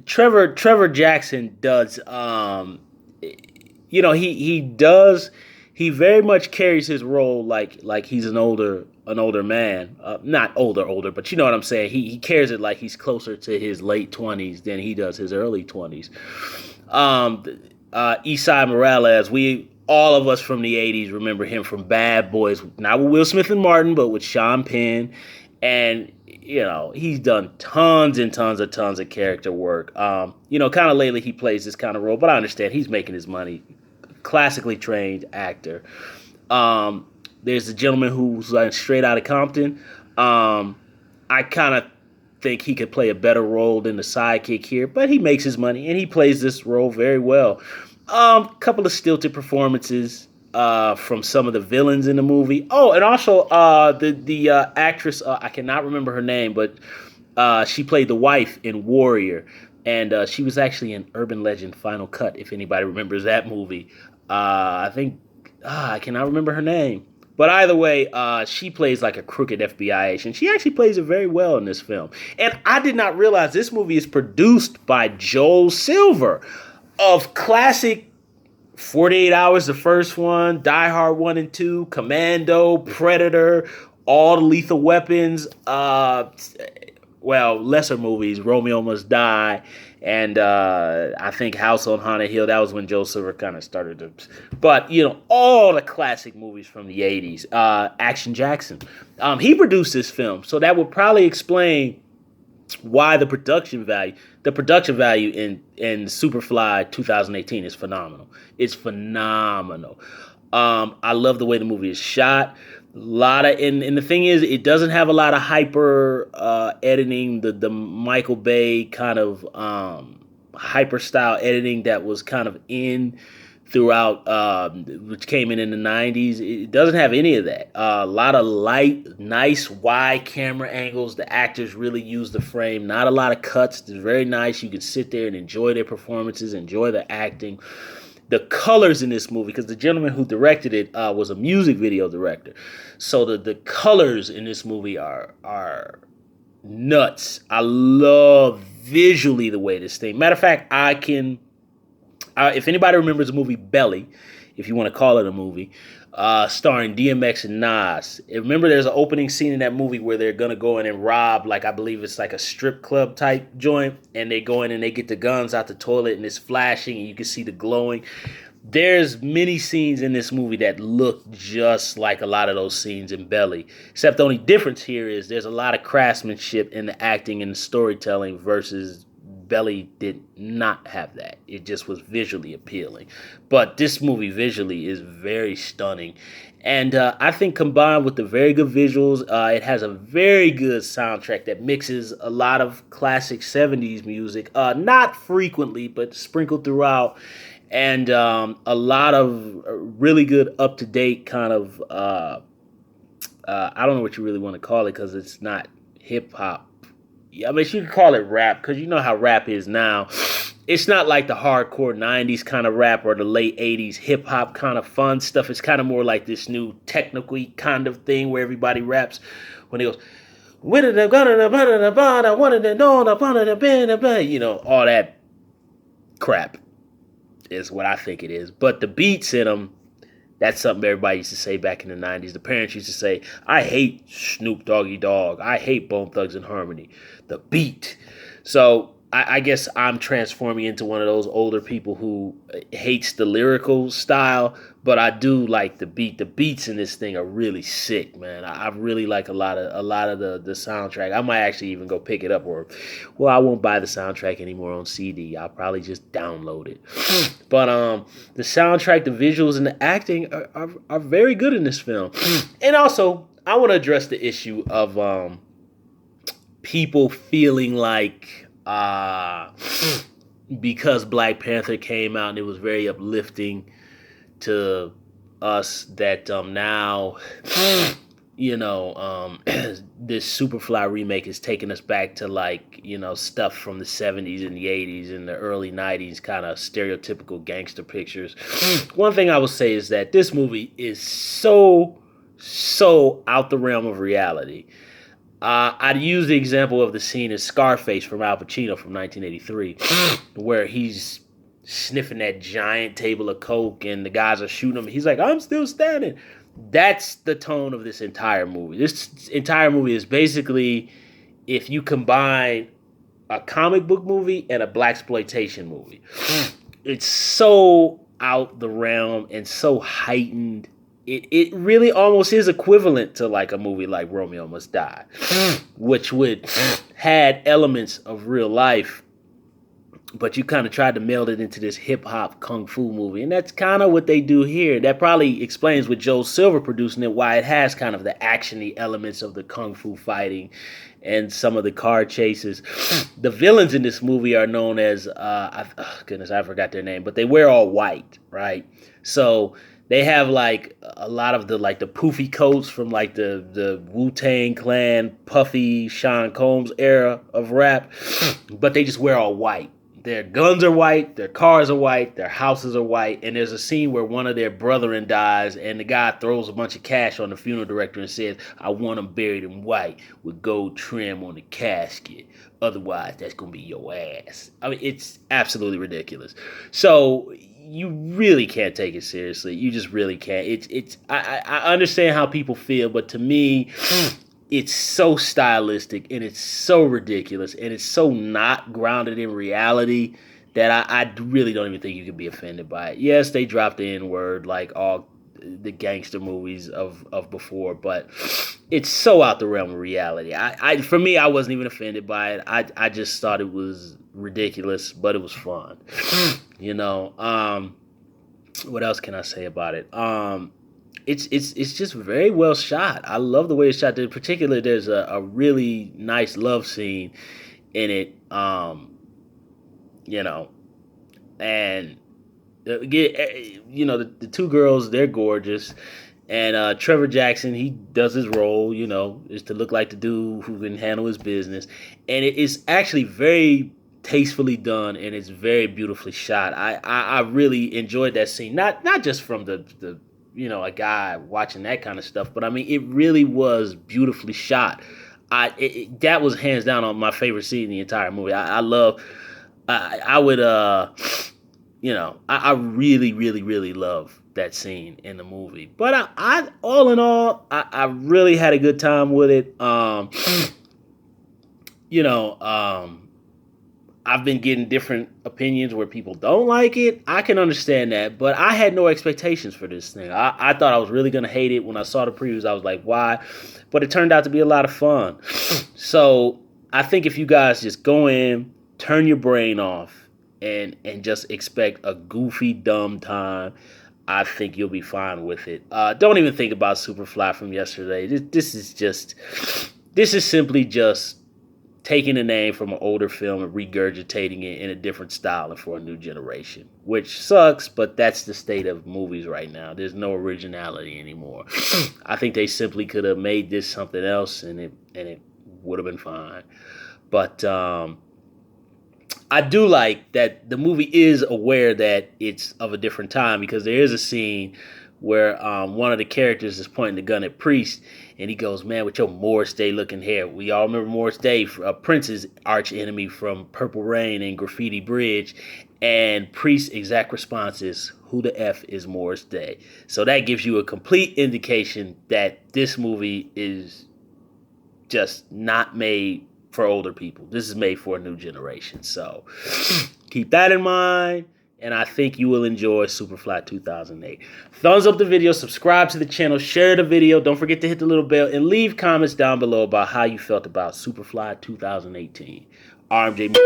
Trevor Jackson does he does he very much carries his role like he's an older man, not older, but you know what I'm saying. He carries it like he's closer to his late 20s than he does his early 20s. Um, Esai Morales, we all of us from the '80s remember him from Bad Boys, not with Will Smith and Martin, but with Sean Penn, and he's done tons of character work. Kind of lately he plays this kind of role, but I understand he's making his money. Classically trained actor. There's a gentleman who's like straight out of Compton. I kind of think he could play a better role than the sidekick here, but he makes his money and he plays this role very well. Couple of stilted performances from some of the villains in the movie. Oh, and also the actress, I cannot remember her name, but she played the wife in Warrior, and she was actually in Urban Legend Final Cut. If anybody remembers that movie, I think I cannot remember her name. But either way, she plays like a crooked FBI agent. She actually plays it very well in this film. And I did not realize this movie is produced by Joel Silver of classic 48 Hours, the first one, Die Hard 1 and 2, Commando, Predator, all the Lethal Weapons, lesser movies, Romeo Must Die, and I think House on Haunted Hill. That was when Joe Silver kind of started to. But, all the classic movies from the 80s. Action Jackson. He produced this film, so that would probably explain why the production value in Superfly 2018 is phenomenal. It's phenomenal. I love the way the movie is shot. And the thing is, it doesn't have a lot of hyper editing, the Michael Bay kind of hyper style editing that was kind of in throughout, which came in the 90s. It doesn't have any of that. A lot of light, nice, wide camera angles. The actors really use the frame. Not a lot of cuts. It's very nice. You can sit there and enjoy their performances, enjoy the acting. The colors in this movie, because the gentleman who directed it was a music video director. So the colors in this movie are nuts. I love visually the way this thing. Matter of fact, if anybody remembers the movie Belly, if you want to call it a movie, starring DMX and Nas. Remember, there's an opening scene in that movie where they're gonna go in and rob, like I believe it's like a strip club type joint, and they go in and they get the guns out the toilet and it's flashing and you can see the glowing. There's many scenes in this movie that look just like a lot of those scenes in Belly, except the only difference here is there's a lot of craftsmanship in the acting and the storytelling versus Belly did not have that. It just was visually appealing. But this movie visually is very stunning. And I think combined with the very good visuals, it has a very good soundtrack that mixes a lot of classic 70s music. Not frequently, but sprinkled throughout. And a lot of really good up-to-date kind of, I don't know what you really want to call it because it's not hip-hop. Yeah, I mean, you can call it rap because you know how rap is now. It's not like the hardcore 90s kind of rap or the late 80s hip hop kind of fun stuff. It's kind of more like this new technical kind of thing where everybody raps when it goes, all that crap is what I think it is. But the beats in them, that's something everybody used to say back in the 90s. The parents used to say, I hate Snoop Doggy Dogg. I hate Bone Thugs and Harmony. The beat. So I guess I'm transforming into one of those older people who hates the lyrical style, but I do like the beat. The beats in this thing are really sick, man. I really like a lot of the soundtrack. I might actually even go pick it up, I won't buy the soundtrack anymore on CD. I'll probably just download it. But the soundtrack, the visuals, and the acting are very good in this film. And also, I want to address the issue of people feeling like because Black Panther came out and it was very uplifting to us that now this Superfly remake is taking us back to stuff from the 70s and the 80s and the early 90s, kind of stereotypical gangster pictures. One thing I will say is that this movie is so out the realm of reality. I'd use the example of the scene in Scarface from Al Pacino from 1983, where he's sniffing that giant table of coke and the guys are shooting him. He's like, I'm still standing. That's the tone of this entire movie. This entire movie is basically if you combine a comic book movie and a blaxploitation movie. It's so out the realm and so heightened. It really almost is equivalent to like a movie like Romeo Must Die, which would had elements of real life, but you kind of tried to meld it into this hip hop kung fu movie, and that's kind of what they do here. That probably explains with Joe Silver producing it why it has kind of the actiony elements of the kung fu fighting and some of the car chases. The villains in this movie are known as I forgot their name, but they wear all white, right? So they have like a lot of the poofy coats from like the Wu-Tang Clan, Puffy, Sean Combs era of rap, but they just wear all white. Their guns are white, their cars are white, their houses are white, and there's a scene where one of their brethren dies, and the guy throws a bunch of cash on the funeral director and says, I want him buried in white with gold trim on the casket. Otherwise, that's going to be your ass. I mean, it's absolutely ridiculous. So you really can't take it seriously. You just really can't. I understand how people feel, but to me, it's so stylistic and it's so ridiculous and it's so not grounded in reality that I really don't even think you can be offended by it. Yes, they dropped the N-word like all the gangster movies of before, but it's so out the realm of reality. For me, I wasn't even offended by it. I just thought it was ridiculous, but it was fun. What else can I say about it? It's just very well shot. I love the way it's shot. In particular, there's a really nice love scene in it. And the two girls, they're gorgeous. And Trevor Jackson, he does his role, is to look like the dude who can handle his business. And it is actually very tastefully done and it's very beautifully shot. I really enjoyed that scene. Not just from the a guy watching that kind of stuff, but I mean, it really was beautifully shot. That was hands down on my favorite scene in the entire movie. I really, really, really love that scene in the movie. But I all in all, I really had a good time with it. I've been getting different opinions where people don't like it. I can understand that, but I had no expectations for this thing. I thought I was really going to hate it. When I saw the previews, I was like, why? But it turned out to be a lot of fun. So I think if you guys just go in, turn your brain off, and just expect a goofy, dumb time, I think you'll be fine with it. Don't even think about Superfly from yesterday. This is simply just taking a name from an older film and regurgitating it in a different style and for a new generation, which sucks, but that's the state of movies right now. There's no originality anymore. I think they simply could have made this something else and it would have been fine. But I do like that the movie is aware that it's of a different time, because there is a scene where one of the characters is pointing the gun at Priest, and he goes, man, with your Morris Day looking hair. We all remember Morris Day, Prince's arch enemy from Purple Rain and Graffiti Bridge. And Priest's exact response is, who the F is Morris Day? So that gives you a complete indication that this movie is just not made for older people. This is made for a new generation. So keep that in mind. And I think you will enjoy Superfly 2008. Thumbs up the video, subscribe to the channel, share the video. Don't forget to hit the little bell and leave comments down below about how you felt about Superfly 2018. RMJ.